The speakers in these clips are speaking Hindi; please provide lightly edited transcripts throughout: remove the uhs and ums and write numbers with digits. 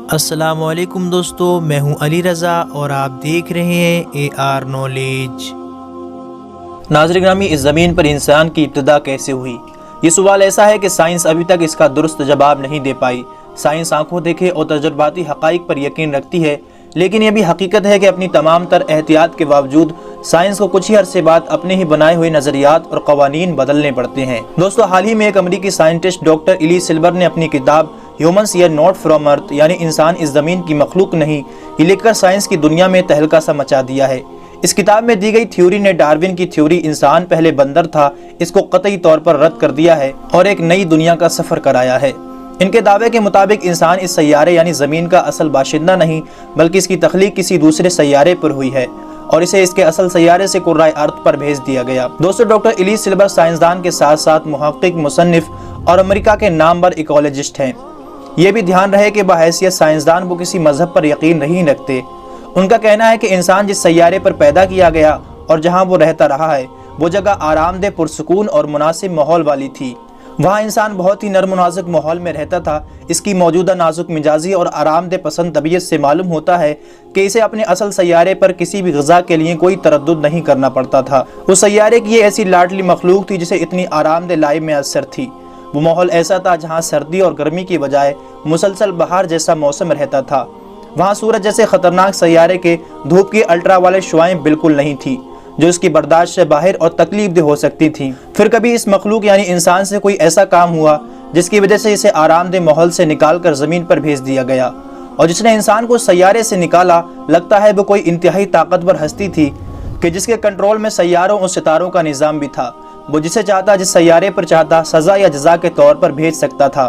अस्सलामुअलैकुम दोस्तों, मैं हूं अली रज़ा और आप देख रहे हैं AR नॉलेज। नाज़रीन ग्रामी, इस ज़मीन पर इंसान की इब्तिदा कैसे हुई? ये सवाल ऐसा है कि साइंस अभी तक इसका दुरुस्त जवाब नहीं दे पाई। साइंस आंखों देखे और तजुर्बाती हक़ाइक़ पर यकीन रखती है, लेकिन यह भी हकीकत है कि अपनी तमाम तर एहतियात के बावजूद साइंस को कुछ ही अरसे बाद अपने ही बनाए हुए नज़रियात और कवानीन बदलने पड़ते हैं। दोस्तों, हाल ही में एक अमरीकी साइंटिस्ट डॉक्टर इली सिल्वर ने अपनी किताब ह्यूमन्स यर नॉट फ्रॉम अर्थ, यानी इंसान इस ज़मीन की मखलूक नहीं, ये लिखकर साइंस की दुनिया में तहलका सा मचा दिया है। इस किताब में दी गई थ्योरी ने डार्विन की थ्योरी इंसान पहले बंदर था, इसको कतई तौर पर रद्द कर दिया है और एक नई दुनिया का सफ़र कराया है। इनके दावे के मुताबिक इंसान इस सैयारे यानी ज़मीन का असल बाशिंदा नहीं, बल्कि इसकी तख्लीक किसी दूसरे सैयारे पर हुई है और इसे इसके असल सैयारे से कुर्राए अर्थ पर भेज दिया गया। दोस्तों, डॉक्टर इली सिल्वर साइंसदान के साथ साथ मुहक्किक, मुसन्निफ और अमेरिका के नामवर इकोलॉजिस्ट हैं। ये भी ध्यान रहे कि बहैसियत साइंसदान वो किसी मजहब पर यकीन नहीं रखते। उनका कहना है कि इंसान जिस सैयारे पर पैदा किया गया और जहाँ वो रहता रहा है, वो जगह आरामदेह, पुरसुकून और मुनासिब माहौल वाली थी। वहाँ इंसान बहुत ही नर्म नाजुक माहौल में रहता था। इसकी मौजूदा नाजुक मिजाजी और आरामदेह पसंद तबीयत से मालूम होता है कि इसे अपने असल सैयारे पर किसी भी ग़िज़ा के लिए कोई तरद्दुद नहीं करना पड़ता था। उस सैयारे की ये ऐसी लाडली मखलूक थी जिसे इतनी आरामदेह लाइफ में असर थी। वो माहौल ऐसा था जहाँ सर्दी और गर्मी की बजाय मुसलसल बहार जैसा मौसम रहता था। वहाँ सूरज जैसे ख़तरनाक सैयारे के धूप की अल्ट्रा वाले शुआएं बिल्कुल नहीं थी, जो इसकी बर्दाश्त से बाहर और तकलीफ हो सकती थी। फिर कभी इस मखलूक यानी इंसान से कोई ऐसा काम हुआ जिसकी वजह से इसे आरामदेह माहौल से निकाल कर ज़मीन पर भेज दिया गया, और जिसने इंसान को सैयारे से निकाला, लगता है वो कोई इंतहाई ताकतवर हस्ती थी कि जिसके कंट्रोल में सैयारों और सितारों का निज़ाम भी था। वो जिसे चाहता, जिस सैयारे पर चाहता, सज़ा या जज़ा के तौर पर भेज सकता था।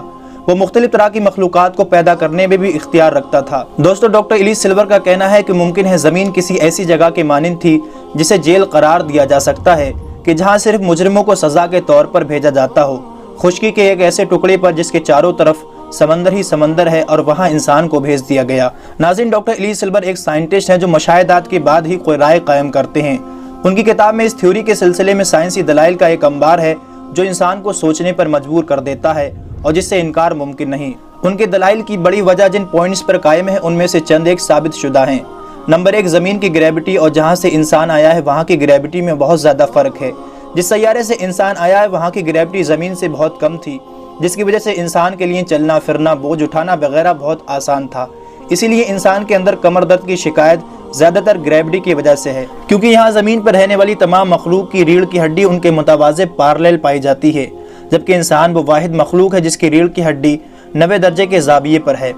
वो मुख्तलिफ तरह की मखलूक़ात को पैदा करने में भी इख्तियार रखता था। दोस्तों, डॉक्टर इली सिल्वर का कहना है कि मुमकिन है ज़मीन किसी ऐसी जगह के मानिंद थी जिसे जेल करार दिया जा सकता है, कि जहाँ सिर्फ मुजरिमों को सज़ा के तौर पर भेजा जाता हो, खुश्की के एक ऐसे टुकड़े पर जिसके चारों तरफ समंदर ही समंदर है, और वहाँ इंसान को भेज दिया गया। नाज़रीन, डॉक्टर इली सिल्वर एक साइंटिस्ट हैं जो मुशाहिदात के बाद ही कोई राय कायम करते हैं। उनकी किताब में इस थ्योरी के सिलसिले में साइंसी दलाइल का एक अंबार है जो इंसान को सोचने पर मजबूर कर देता है और जिससे इनकार मुमकिन नहीं। उनके दलाइल की बड़ी वजह जिन पॉइंट्स पर कायम है, उनमें से चंद एक साबित शुदा हैं। नंबर 1, ज़मीन की ग्रेविटी और जहाँ से इंसान आया है वहाँ की ग्रेविटी में बहुत ज़्यादा फ़र्क है। जिस सैयारे से इंसान आया है वहाँ की ग्रेविटी ज़मीन से बहुत कम थी, जिसकी वजह से इंसान के लिए चलना फिरना, बोझ उठाना वगैरह बहुत आसान था। इसीलिए इंसान के अंदर कमर दर्द की शिकायत ज़्यादातर ग्रेविटी की वजह से है, क्योंकि यहाँ ज़मीन पर रहने वाली तमाम मखलूक की रीढ़ की हड्डी उनके मुतवाज़े पार्लेल पाई जाती है, जबकि इंसान वो वाहिद मखलूक है जिसकी रीढ़ की हड्डी 90 दर्जे के ज़ाविये पर है।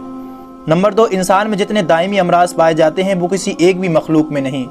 नंबर 2, इंसान में जितने दायमी अमराज पाए जाते हैं वो किसी एक भी मखलूक में नहीं।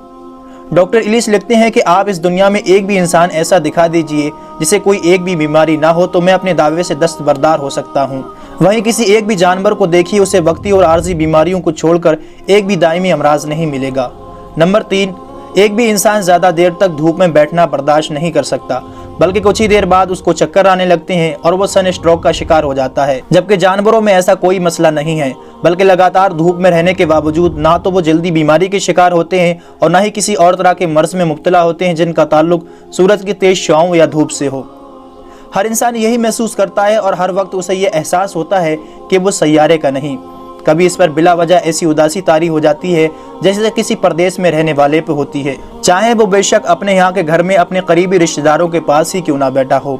डॉक्टर इलिस लिखते हैं कि आप इस दुनिया में एक भी इंसान ऐसा दिखा दीजिए जिसे कोई एक भी बीमारी ना हो, तो मैं अपने दावे से दस्तबरदार हो सकता हूँ। वहीं किसी एक भी जानवर को देखिए, उसे वक्ती और आर्जी बीमारियों को छोड़कर एक भी दायमी अमराज नहीं मिलेगा। नंबर 3, एक भी इंसान ज़्यादा देर तक धूप में बैठना बर्दाश्त नहीं कर सकता, बल्कि कुछ ही देर बाद उसको चक्कर आने लगते हैं और वो सन स्ट्रोक का शिकार हो जाता है। जबकि जानवरों में ऐसा कोई मसला नहीं है, बल्कि लगातार धूप में रहने के बावजूद ना तो वो जल्दी बीमारी के शिकार होते हैं और ना ही किसी और तरह के मर्ज में मुब्तला होते हैं जिनका ताल्लुक सूरज की तेज छांव या धूप से हो। हर इंसान यही महसूस करता है और हर वक्त उसे ये एहसास होता है कि वो सैयारे का नहीं। कभी इस पर बिला वजह ऐसी उदासी तारी हो जाती है जैसे किसी परदेश में रहने वाले पे होती है, चाहे वो बेशक अपने यहाँ के घर में अपने करीबी रिश्तेदारों के पास ही क्यों ना बैठा हो।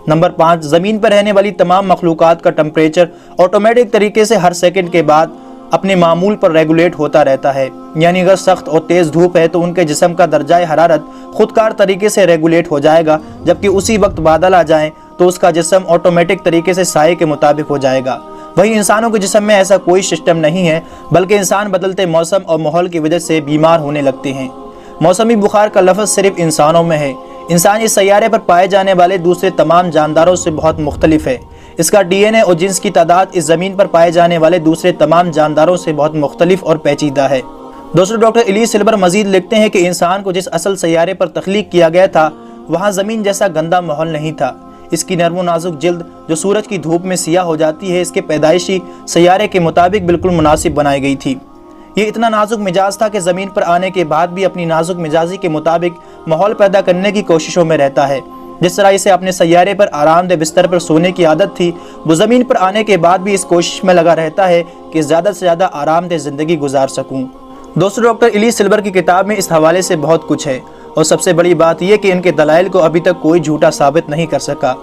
नंबर 5, ज़मीन पर रहने वाली तमाम मखलूक़ात का टेम्परेचर ऑटोमेटिक तरीके से हर सेकंड के बाद अपने मामूल पर रेगुलेट होता रहता है। यानी अगर सख्त और तेज़ धूप है तो उनके जिस्म का दर्जाए हरारत खुदकार तरीके से रेगुलेट हो जाएगा, जबकि उसी वक्त बादल आ जाएं तो उसका जिस्म ऑटोमेटिक तरीके से साए के मुताबिक हो जाएगा। वहीं इंसानों के जिस्म में ऐसा कोई सिस्टम नहीं है, बल्कि इंसान बदलते मौसम और माहौल की वजह से बीमार होने लगते हैं। मौसमी बुखार का लफ्ज़ सिर्फ इंसानों में है। इंसान इस सैयारे पर पाए जाने वाले दूसरे तमाम जानदारों से बहुत मुख्तलिफ है। इसका DNA और जिन्स की तादाद इस ज़मीन पर पाए जाने वाले दूसरे तमाम जानदारों से बहुत मुख्तलिफ और पेचीदा है। दोस्तों, डॉक्टर इली सिल्वर मजीद लिखते हैं कि इंसान को जिस असल सैयारे पर तख्लीक किया गया था वहाँ ज़मीन जैसा गंदा माहौल नहीं था। इसकी नर्म नाजुक जिल्द जो सूरज की धूप में सियाह हो जाती है, इसके पैदाइशी सैयारे के मुताबिक बिल्कुल मुनासिब बनाई गई थी। ये इतना नाजुक मिजाज था कि ज़मीन पर आने के बाद भी अपनी नाजुक मिजाजी के मुताबिक माहौल पैदा करने की कोशिशों में रहता है। जिस तरह इसे अपने सैयारे पर आरामदेह बिस्तर पर सोने की आदत थी, वो ज़मीन पर आने के बाद भी इस कोशिश में लगा रहता है कि ज़्यादा से ज़्यादा आरामदेह ज़िंदगी गुजार सकूं। दोस्तों, डॉक्टर इली सिल्वर की किताब में इस हवाले से बहुत कुछ है और सबसे बड़ी बात यह कि इनके दलाइल को अभी तक कोई झूठा साबित नहीं कर सका।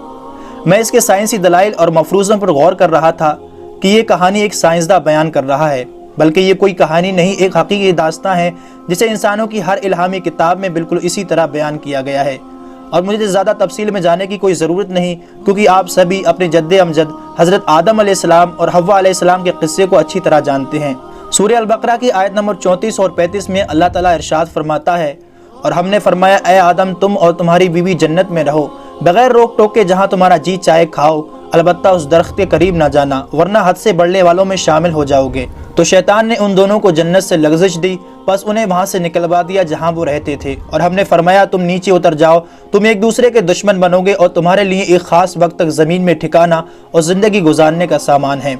मैं इसके साइंसी दलाइल और मफरूज़ों पर गौर कर रहा था कि ये कहानी एक साइंसदा बयान कर रहा है, बल्कि ये कोई कहानी नहीं, एक हकीकी दास्तां है जिसे इंसानों की हर इल्हामी किताब में बिल्कुल इसी तरह बयान किया गया है। और मुझे ज़्यादा तफसील में जाने की कोई ज़रूरत नहीं, क्योंकि आप सभी अपने जद्दे अमजद हज़रत आदम अलैहिस्सलाम और हव्वा अलैहिस्सलाम के क़िस्से को अच्छी तरह जानते हैं। सूरह अल-बक़रा की आयत नंबर 34 और 35 में अल्लाह ताला इरशाद फरमाता है, और हमने फरमाया, ए आदम, तुम और तुम्हारी बीवी जन्नत में रहो, बगैर रोक टोक के जहाँ तुम्हारा जी चाहे खाओ, अलबत्ता उस दरख्त के करीब ना जाना, वरना हद से बढ़ने वालों में शामिल हो जाओगे। तो शैतान ने उन दोनों को जन्नत से लग़ज़िश दी, बस उन्हें वहाँ से निकलवा दिया जहाँ वो रहते थे, और हमने फरमाया, तुम नीचे उतर जाओ, तुम एक दूसरे के दुश्मन बनोगे और तुम्हारे लिए एक ख़ास वक्त तक ज़मीन में ठिकाना और ज़िंदगी गुजारने का सामान है।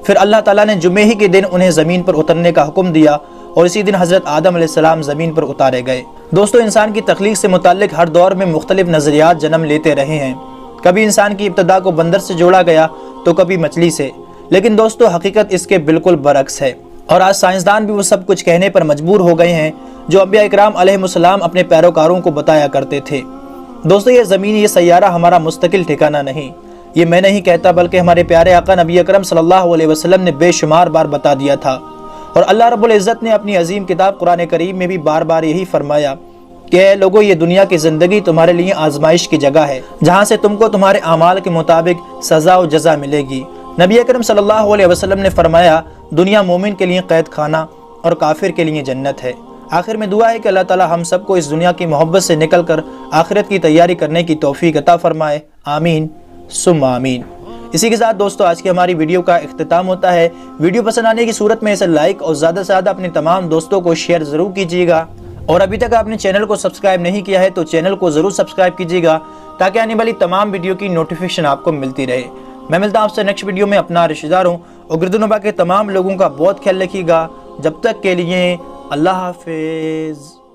फिर अल्लाह ताला ने जुमे ही के दिन उन्हें ज़मीन पर उतरने का हुक्म दिया और इसी दिन हज़रत आदम अलैहिस्सलाम ज़मीन पर उतारे गए। दोस्तों, इंसान की तख्लीक से मुताल्लिक हर दौर में मुख्तलिफ नज़रियात जन्म लेते रहे हैं। कभी इंसान की इब्तदा को बंदर से जोड़ा गया तो कभी मछली से, लेकिन दोस्तों हकीकत इसके बिल्कुल बरक्स है। और आज साइंसदान भी वो सब कुछ कहने पर मजबूर हो गए हैं जो अंबिया इकराम अलैहिमुस्सलाम अपने पैरोकारों को बताया करते थे। दोस्तों, ये ज़मीन, ये सैयारा हमारा मुस्तकिल ठिकाना नहीं, ये मैं नहीं कहता, बल्कि हमारे प्यारे आका नबी अकरम सल्लल्लाहु अलैहि वसल्लम ने बेशुमार बार बता दिया था। और अल्लाह रब्बुल इज़्ज़त ने अपनी अजीम किताब कुरान करीम में भी बार बार यही फरमाया कि लोगों, ये दुनिया की ज़िंदगी तुम्हारे लिए आजमाइश की जगह है, जहाँ से तुमको तुम्हारे आमाल के मुताबिक सज़ा और जज़ा मिलेगी। नबी अकरम सल्लल्लाहु अलैहि वसल्लम ने फरमाया, दुनिया मोमिन के लिए कैद खाना और काफिर के लिए जन्नत है। आखिर में दुआ है कि अल्लाह ताला हम सबको इस दुनिया की मोहब्बत से निकल कर आखिरत की तैयारी करने की तौफीक अता फरमाए। आमीन सुम्मा आमीन। इसी के साथ दोस्तों आज की हमारी वीडियो का इख्तिताम होता है। वीडियो पसंद आने की सूरत में इसे लाइक और ज़्यादा से ज़्यादा अपने तमाम दोस्तों को शेयर ज़रूर कीजिएगा। और अभी तक आपने चैनल को सब्सक्राइब नहीं किया है तो चैनल को ज़रूर सब्सक्राइब कीजिएगा, ताकि आने वाली तमाम वीडियो की नोटिफिकेशन आपको मिलती रहे। मैं मिलता हूँ आपसे नेक्स्ट वीडियो में। अपना रिश्तेदार हूँ और गिरदुनबा के तमाम लोगों का बहुत ख्याल रखिएगा। जब तक के लिए अल्लाह हाफिज़।